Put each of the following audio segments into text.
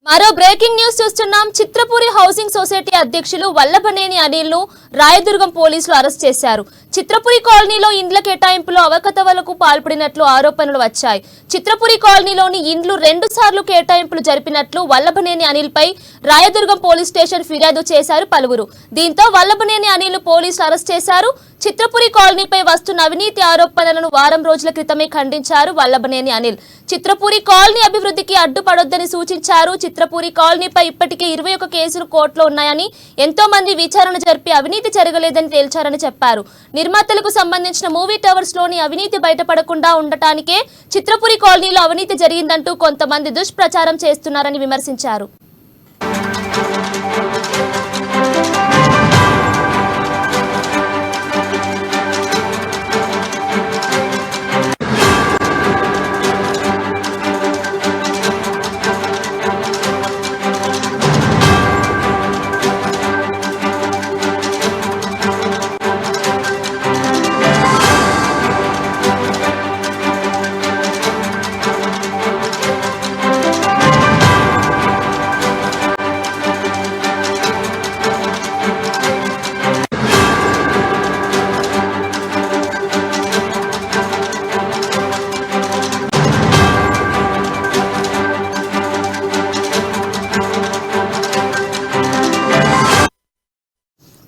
మరో breaking news చూస్తున్నాం. Chitrapuri housing society అధ్యక్షులు వల్లభనేని అనిల్ ను రాయదుర్గం పోలీసులు అరెస్ట్ చేశారు. చిత్రపురి కాలనీలో ఇండ్ల కేటాయింపులో అవకతవలకు పాల్పడినట్లు ఆరోపణలు వచ్చాయి. చిత్రపురి కాలనీలోని ఇండ్లు 2 సార్లు కేటాయింపులు జరిపినట్లు వల్లభనేని అనిల్ పై రాయదుర్గం పోలీస్ స్టేషన్ ఫిర్యాదు చేశారు పలువురు. దీంతో వల్లభనేని అనిల్ పోలీసులు అరెస్ట్ చేశారు. చిత్రపురి కాలనీపై వస్తున్న అవినీతి ఆరోపణలను వారం రోజుల క్రితమే ఖండించారు వల్లభనేని అనిల్. చిత్రపురి కాలనీ అభివృద్ధికి అడ్డుపడొద్దని సూచించారు. చిత్రపురి కాలనీపై ఇప్పటికే 21 కేసులు కోర్టులో ఉన్నాయని, ఎంతో మంది విచారణ జరిపి అవినీతి జరగలేదని తేల్చారని చెప్పారు. నిర్మాతలకు సంబంధించిన మూవీ టవర్స్ లోని అవినీతి బయటపడకుండా ఉండటానికే చిత్రపురి కాలనీలో అవినీతి జరిగిందంటూ కొంతమంది దుష్ప్రచారం చేస్తున్నారని విమర్శించారు.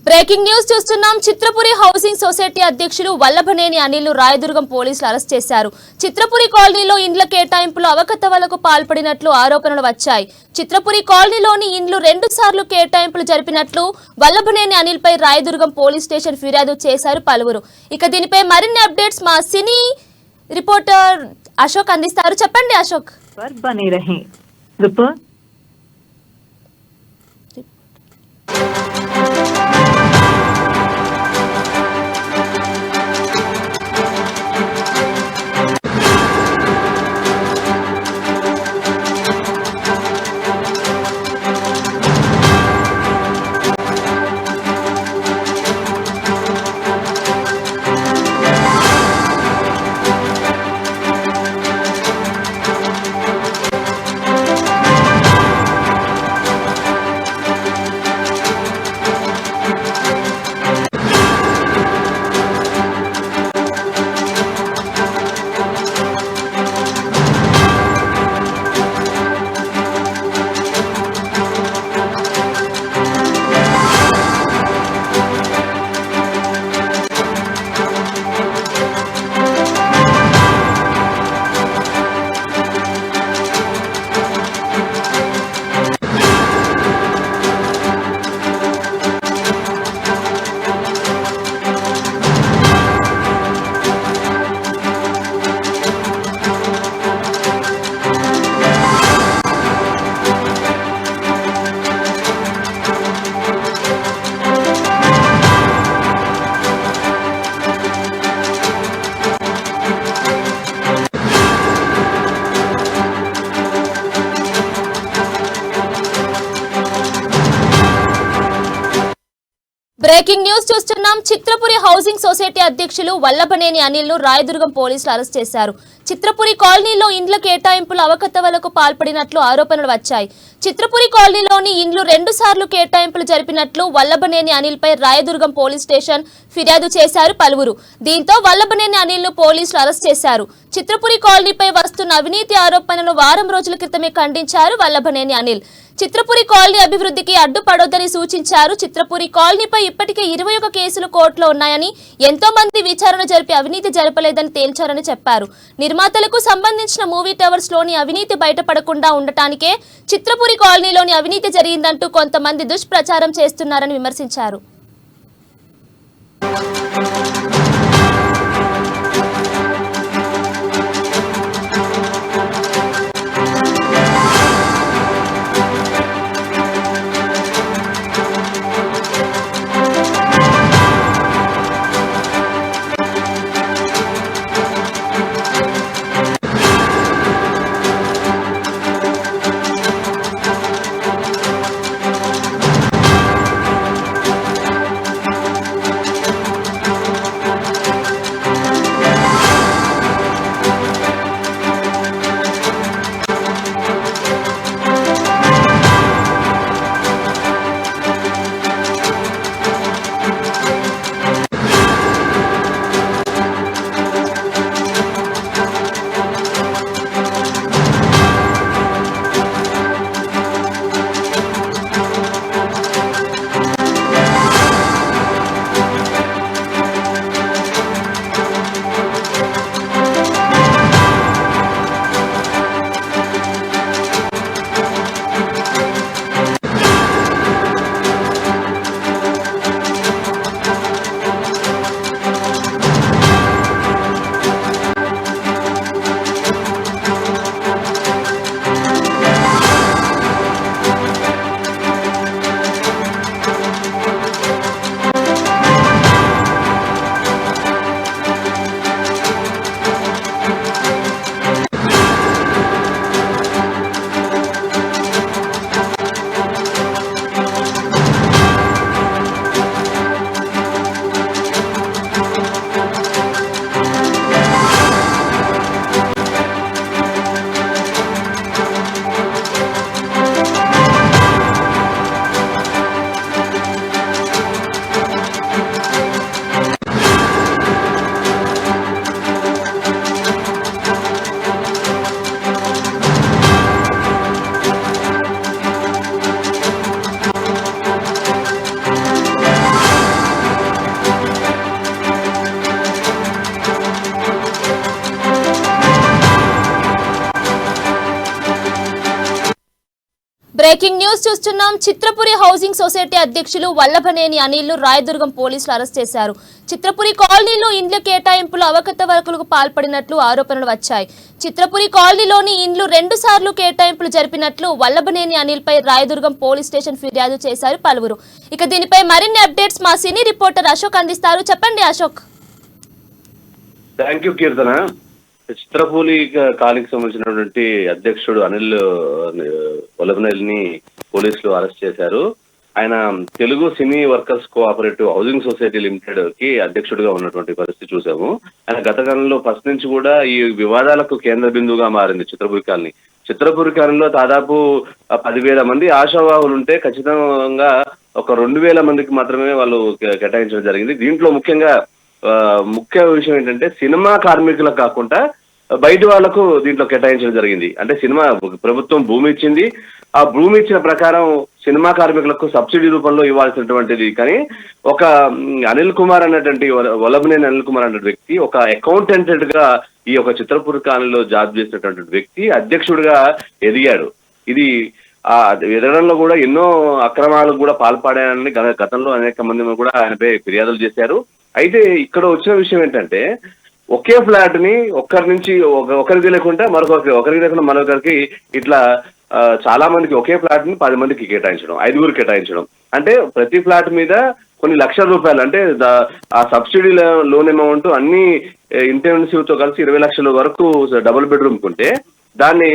బ్రేకింగ్ న్యూస్ చూస్తున్నాం. చిత్రపురి హౌసింగ్ సొసైటీ అధ్యక్షులు వల్లభనేని అనిల్ ను రాయదుర్గం పోలీసులు అరెస్ట్ చేశారు. చిత్రపురి కాలనీలో ఇండ్ల కేటాయింపులో అవకతవలకు పాల్పడినట్లు ఆరోపణలు వచ్చాయి. చిత్రపురి కాలనీలోని ఇండ్లు 2 సార్లు కేటాయింపులు జరిపినట్లు వల్లభనేని అనిల్ పై రాయదుర్గం పోలీస్ స్టేషన్ ఫిర్యాదు చేశారు పలువురు. ఇక దీనిపై మరిన్ని అప్డేట్స్ మా సినీ రిపోర్టర్ అశోక్ అందిస్తారు. చెప్పండి అశోక్. బ్రేకింగ్ న్యూస్ చూస్తున్నాం. చిత్రపురి హౌసింగ్ సొసైటీ అధ్యక్షులు వల్లభనేని అనిల్ ను రాయదుర్గం పోలీసులు అరెస్ట్ చేశారు. చిత్రపురి కాలనీలో ఇండ్ల కేటాయింపులు అవకతవలకు పాల్పడినట్లు ఆరోపణలు వచ్చాయి. చిత్రపురి కాలనీలోని ఇండ్లు 2 సార్లు కేటాయింపులు జరిపినట్లు వల్లభనేని అనిల్ పై రాయదుర్గం పోలీస్ స్టేషన్ ఫిర్యాదు చేశారు పలువురు. దీంతో వల్లభనేని అనిల్ ను పోలీసులు అరెస్ట్ చేశారు. చిత్రపురి కాలనీపై వస్తున్న అవినీతి ఆరోపణలను వారం రోజుల క్రితమే ఖండించారు వల్లభనేని అనిల్. చిత్రపురి కాలనీ అభివృద్ధికి అడ్డుపడొద్దని సూచించారు. చిత్రపురి కాలనీపై ఇప్పటికే 21 కేసులు కోర్టులో ఉన్నాయని, ఎంతో మంది విచారణ జరిపి అవినీతి జరపలేదని తేల్చారని చెప్పారు. నిర్మాతలకు సంబంధించిన మూవీ టవర్స్ లోని అవినీతి బయటపడకుండా ఉండటానికే చిత్రపురి కాలనీలోని అవినీతి జరిగిందంటూ కొంతమంది దుష్ప్రచారం చేస్తున్నారని విమర్శించారు. బ్రేకింగ్ న్యూస్ చూస్తున్నాం. చిత్రపురి హౌసింగ్ సొసైటీ అధ్యక్షులు వల్లభనేని అనిల్ ను రాయదుర్గం పోలీసులు అరెస్ట్ చేశారు. చిత్రపురి కాలనీలో ఇండ్ల కేటాయింపులు అవకతవకలకు పాల్పడినట్లు ఆరోపణలు వచ్చాయి. చిత్రపురి కాలనీలోని ఇండ్లు 2 సార్లు కేటాయింపులు జరిపినట్లు వల్లభనేని అనిల్ పై రాయదుర్గం పోలీస్ స్టేషన్ ఫిర్యాదు చేశారు పలువురు. ఇక దీనిపై మరిన్ని అప్డేట్స్ మా సినీ రిపోర్టర్ అశోక్ అందిస్తారు. చెప్పండి అశోక్. థ్యాంక్ యూ కీర్తన. చిత్రపూలి కాలనీకి సంబంధించినటువంటి అధ్యక్షుడు అనిల్ వల్లభనేని పోలీసులు అరెస్ట్ చేశారు. ఆయన తెలుగు సినీ workers cooperative housing society limited కి అధ్యక్షుడిగా ఉన్నటువంటి పరిస్థితి చూసాము. ఆయన గత కాలంలో ఫస్ట్ నుంచి కూడా ఈ వివాదాలకు కేంద్ర బిందువుగా మారింది చిత్రపూరి కాలనీ. చిత్రపూరి కాలనీలో దాదాపు 10,000 మంది ఆశావాహులు ఉంటే ఖచ్చితంగా ఒక 2,000 మందికి మాత్రమే వాళ్ళు కేటాయించడం జరిగింది. దీంట్లో ముఖ్య విషయం ఏంటంటే సినిమా కార్మికులకు కాకుండా బయట వాళ్లకు దీంట్లో కేటాయించడం జరిగింది. అంటే సినిమా ప్రభుత్వం భూమి ఇచ్చింది, ఆ భూమి ఇచ్చిన ప్రకారం సినిమా కార్మికులకు సబ్సిడీ రూపంలో ఇవ్వాల్సినటువంటిది. కానీ ఒక అనిల్ కుమార్ అన్నటువంటి వల్లభనేని అనిల్ కుమార్ అనే వ్యక్తి ఒక అకౌంటెంట్ గా ఈ యొక్క చిత్రపూరి కాలనీలో జాబ్ చేసినటువంటి వ్యక్తి అధ్యక్షుడిగా ఎదిగాడు. ఇది ఎదగడంలో కూడా ఎన్నో అక్రమాలకు కూడా పాల్పడాయని గతంలో అనేక మంది కూడా ఆయనపై ఫిర్యాదులు చేశారు. అయితే ఇక్కడ వచ్చిన విషయం ఏంటంటే ఒకే ఫ్లాట్ ని ఒకరికి లేకుండా ఒకరికి లేకుండా మరొకరికి ఇట్లా చాలా మందికి ఒకే ఫ్లాట్ ని 10 మందికి కేటాయించడం, 5గురు కేటాయించడం. అంటే ప్రతి ఫ్లాట్ మీద కొన్ని లక్షల రూపాయలు, అంటే ఆ సబ్సిడీ లోన్ అమౌంట్ అన్ని ఇంటెన్సివ్ తో కలిసి 20 లక్షల వరకు డబుల్ బెడ్రూమ్ కుంటే దాన్ని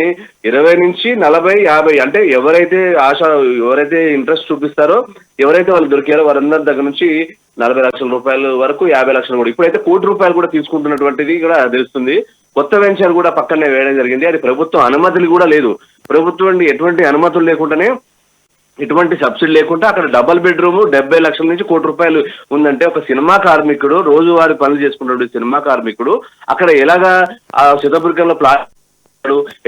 20 నుంచి 40, 50 అంటే ఎవరైతే ఇంట్రెస్ట్ చూపిస్తారో, ఎవరైతే వాళ్ళు దొరికారో వారందరి దగ్గర నుంచి 40 లక్షల రూపాయల వరకు 50 లక్షలు కూడా, ఇప్పుడైతే ₹1 కోటి కూడా తీసుకుంటున్నటువంటిది కూడా తెలుస్తుంది. కొత్త వెంచర్ కూడా పక్కనే వేయడం జరిగింది. అది ప్రభుత్వం అనుమతులు కూడా లేదు. ప్రభుత్వం ఎటువంటి అనుమతులు లేకుండానే, ఎటువంటి సబ్సిడీ లేకుండా అక్కడ డబుల్ బెడ్రూమ్ 70 లక్షల నుంచి ₹1 కోటి ఉందంటే ఒక సినిమా కార్మికుడు, రోజువారీ పనులు చేసుకున్నటువంటి సినిమా కార్మికుడు అక్కడ ఎలాగా ఆ చిత్రపురికంలో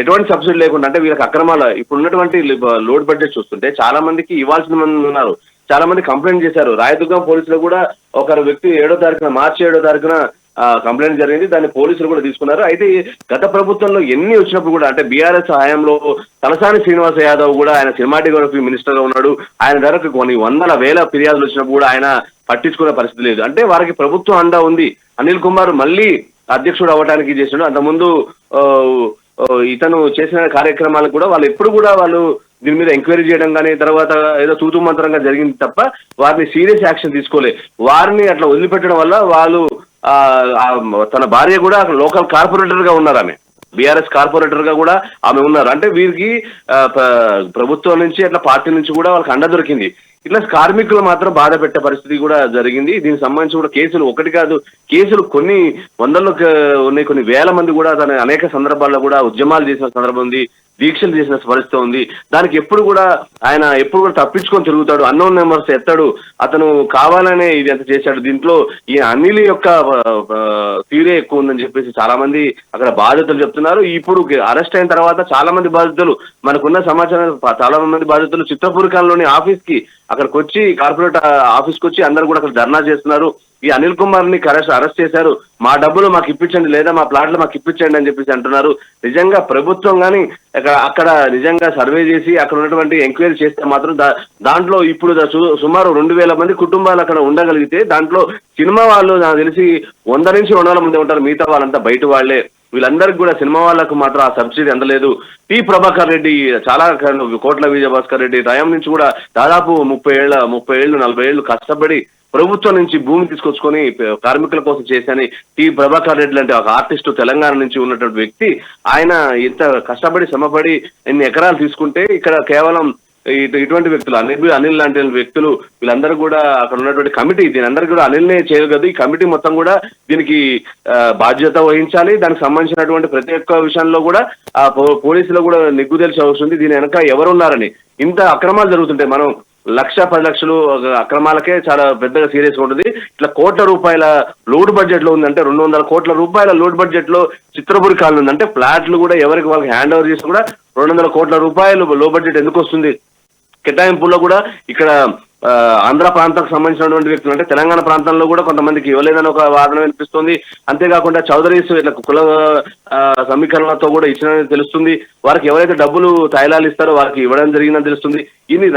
ఎటువంటి సబ్సిడీ లేకుండా, అంటే వీళ్ళకి అక్రమాలు ఇప్పుడు ఉన్నటువంటి లోడ్ బడ్జెట్ చూస్తుంటే చాలా మందికి ఇవ్వాల్సిన మంది ఉన్నారు. చాలా మంది కంప్లైంట్ చేశారు. రాయదుర్గం పోలీసులు కూడా ఒక వ్యక్తి మార్చి 7వ తారీఖున కంప్లైంట్ జరిగింది. దాన్ని పోలీసులు కూడా తీసుకున్నారు. అయితే గత ప్రభుత్వంలో ఎన్ని వచ్చినప్పుడు కూడా, అంటే బీఆర్ఎస్ హయాంలో తలసాని శ్రీనివాస యాదవ్ కూడా ఆయన సినిమాటోగ్రఫీ మినిస్టర్ గా ఉన్నాడు. ఆయన ధరకు కొన్ని 100,000 ఫిర్యాదులు వచ్చినప్పుడు కూడా ఆయన పట్టించుకునే పరిస్థితి లేదు. అంటే వారికి ప్రభుత్వం అండా ఉంది. అనిల్ కుమార్ మళ్ళీ అధ్యక్షుడు అవ్వడానికి చేసినాడు. అంతకుముందు ఇతను చేసిన కార్యక్రమాలకు కూడా వాళ్ళు దీని మీద ఎంక్వైరీ చేయడం కానీ తర్వాత ఏదో తూతు మంత్రంగా జరిగింది తప్ప వారిని సీరియస్ యాక్షన్ తీసుకోలే. వారిని అట్లా వదిలిపెట్టడం వల్ల వాళ్ళు తన భార్య కూడా లోకల్ కార్పొరేటర్ గా ఉన్నారు. ఆమె బీఆర్ఎస్ కార్పొరేటర్ గా కూడా ఆమె ఉన్నారు. అంటే వీరికి ప్రభుత్వం నుంచి అట్లా పార్టీ నుంచి కూడా వాళ్ళకి అండ దొరికింది. ఇట్లా కార్మికులు మాత్రం బాధ పెట్టే పరిస్థితి కూడా జరిగింది. దీనికి సంబంధించి కూడా కేసులు ఒకటి కాదు, కేసులు కొన్ని వందల్లో ఉన్నాయి. కొన్ని వేల మంది కూడా తన అనేక సందర్భాల్లో కూడా ఉద్యమాలు చేసిన సందర్భం ఉంది, దీక్షలు చేసిన పరిస్థితి ఉంది. దానికి ఆయన ఎప్పుడు కూడా తప్పించుకొని తిరుగుతాడు, అన్నోన్ నెంబర్స్ ఎత్తాడు. అతను కావాలనే ఇది ఎంత చేశాడు. దీంట్లో ఈ అనిల్ యొక్క తీరే ఎక్కువ ఉందని చెప్పేసి చాలా మంది అక్కడ బాధితులు చెప్తున్నారు. ఇప్పుడు అరెస్ట్ అయిన తర్వాత చాలా మంది బాధితులు, మనకున్న సమాచారం చాలా మంది బాధితులు చిత్రపూరి కాలనీలోని ఆఫీస్ కి అక్కడికి వచ్చి, కార్పొరేట్ ఆఫీస్ కి వచ్చి అందరు కూడా అక్కడ ధర్నా చేస్తున్నారు. ఈ అనిల్ కుమార్ ని అరెస్ట్ చేశారు, మా డబ్బులు మాకు ఇప్పించండి లేదా మా ప్లాట్లు మాకు ఇప్పించండి అని చెప్పేసి అంటున్నారు. నిజంగా ప్రభుత్వం కానీ అక్కడ నిజంగా సర్వే చేసి అక్కడ ఉన్నటువంటి ఎంక్వైరీ చేస్తే మాత్రం దాంట్లో ఇప్పుడు సుమారు 2,000 మంది కుటుంబాలు అక్కడ ఉండగలిగితే దాంట్లో సినిమా వాళ్ళు నాకు తెలిసి 100 నుంచి 200 మంది ఉంటారు. మిగతా వాళ్ళంతా బయట వాళ్లే. వీళ్ళందరికీ కూడా సినిమా వాళ్ళకు మాత్రం ఆ సబ్సిడీ అందలేదు. టి ప్రభాకర్ రెడ్డి, చాలా కోట్ల విజయభాస్కర్ రెడ్డి టైం నుంచి కూడా దాదాపు 30 ఏళ్ళు 40 ఏళ్ళు కష్టపడి ప్రభుత్వం నుంచి భూమి తీసుకొచ్చుకొని కార్మికుల కోసం చేశాని టి ప్రభాకర్ రెడ్డి లాంటి ఒక ఆర్టిస్టు, తెలంగాణ నుంచి ఉన్నటువంటి వ్యక్తి, ఆయన ఇంత కష్టపడి శ్రమపడి ఎన్ని ఎకరాలు తీసుకుంటే ఇక్కడ కేవలం ఇటువంటి వ్యక్తులు అనిల్ లాంటి వ్యక్తులు వీళ్ళందరూ కూడా అక్కడ ఉన్నటువంటి కమిటీ, దీని అందరూ కూడా అనిల్నే చేయగలదు. ఈ కమిటీ మొత్తం కూడా దీనికి బాధ్యత వహించాలి. దానికి సంబంధించినటువంటి ప్రతి ఒక్క విషయంలో కూడా ఆ పోలీసులు కూడా నిగ్గు తెలిసి అవసరం. దీని వెనక ఎవరున్నారని, ఇంత అక్రమాలు జరుగుతుంటే మనం 1,10 లక్షలు అక్రమాలకే చాలా పెద్దగా సీరియస్ ఉంటుంది. ఇట్లా ₹1,00,00,000 లోడ్ బడ్జెట్ లో ఉందంటే 200 కోట్ల రూపాయల లోడ్ బడ్జెట్ లో చిత్రపురి కాలనీ ఉంది. అంటే ఫ్లాట్లు కూడా ఎవరికి వాళ్ళకి హ్యాండ్ ఓవర్ చేసి కూడా ₹200 కోట్ల లో బడ్జెట్ ఎందుకు వస్తుంది? కేటాయింపుల్లో కూడా ఇక్కడ ఆంధ్ర ప్రాంతానికి సంబంధించినటువంటి వ్యక్తులు, అంటే తెలంగాణ ప్రాంతంలో కూడా కొంతమందికి ఇవ్వలేదని ఒక వాదన వినిపిస్తుంది. అంతేకాకుండా చౌదరీస్ ఇట్లా కుల సమీకరణతో కూడా ఇచ్చినని తెలుస్తుంది. వారికి ఎవరైతే డబ్బులు తాయిలాలు ఇస్తారో వారికి ఇవ్వడం జరిగిందని తెలుస్తుంది. ఇన్ని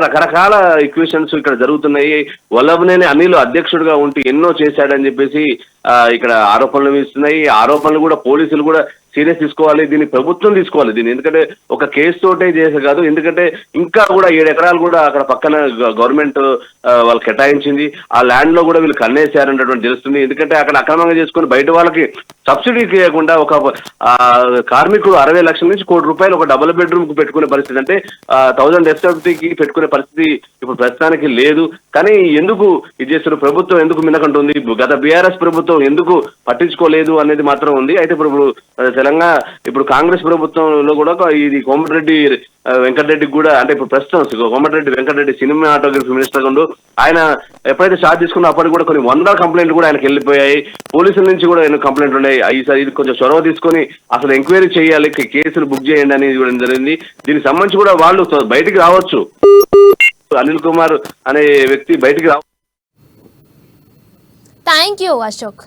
రకరకాల ఈక్వేషన్స్ ఇక్కడ జరుగుతున్నాయి. వల్లభనేని అనిల్ అధ్యక్షుడిగా ఉంటూ ఎన్నో చేశాడని చెప్పేసి ఇక్కడ ఆరోపణలు ఇస్తున్నాయి. ఆరోపణలు కూడా పోలీసులు కూడా సీరియస్ తీసుకోవాలి, దీన్ని ప్రభుత్వం తీసుకోవాలి దీన్ని. ఎందుకంటే ఒక కేసు తోటే చేసే కాదు, ఎందుకంటే ఇంకా కూడా 7 ఎకరాలు కూడా అక్కడ పక్కన గవర్నమెంట్ వాళ్ళు కేటాయించింది. ఆ ల్యాండ్ లో కూడా వీళ్ళు కన్నేసారన్నటువంటి తెలుస్తుంది. ఎందుకంటే అక్కడ అక్రమంగా చేసుకుని బయట వాళ్ళకి సబ్సిడీ చేయకుండా ఒక కార్మికుడు 60 లక్షల నుంచి ₹1 కోటి ఒక డబుల్ బెడ్రూమ్ కు పెట్టుకునే పరిస్థితి, అంటే 1000 SFTకి పెట్టుకునే పరిస్థితి ఇప్పుడు ప్రస్తుతానికి లేదు. కానీ ఎందుకు ఇది చేస్తున్న ప్రభుత్వం ఎందుకు మినకంటుంది, గత బీఆర్ఎస్ ప్రభుత్వం ఎందుకు పట్టించుకోలేదు అనేది మాత్రం ఉంది. అయితే ఇప్పుడు కాంగ్రెస్ ప్రభుత్వంలో కూడా ఇది కోమటిరెడ్డి వెంకటరెడ్డికి కూడా, అంటే ఇప్పుడు ప్రస్తుతం కోమటిరెడ్డి వెంకటరెడ్డి సినిమాటోగ్రఫీ మినిస్టర్ ఉండు, ఆయన ఎప్పుడైతే చార్జ్ తీసుకున్నా అప్పటికి కూడా కొన్ని 100 కంప్లైంట్లు కూడా ఆయనకి వెళ్ళిపోయాయి. పోలీసుల నుంచి కూడా ఎన్నో కంప్లైంట్లు ఉన్నాయి. ఈసారి ఇది కొంచెం చొరవ తీసుకొని అసలు ఎంక్వైరీ చేయాలి, కేసులు బుక్ చేయండి అనేది ఇవ్వడం జరిగింది. దీనికి సంబంధించి కూడా వాళ్ళు బయటికి రావచ్చు, అనిల్ కుమార్ అనే వ్యక్తి బయటికి రావచ్చు. Thank you Ashok.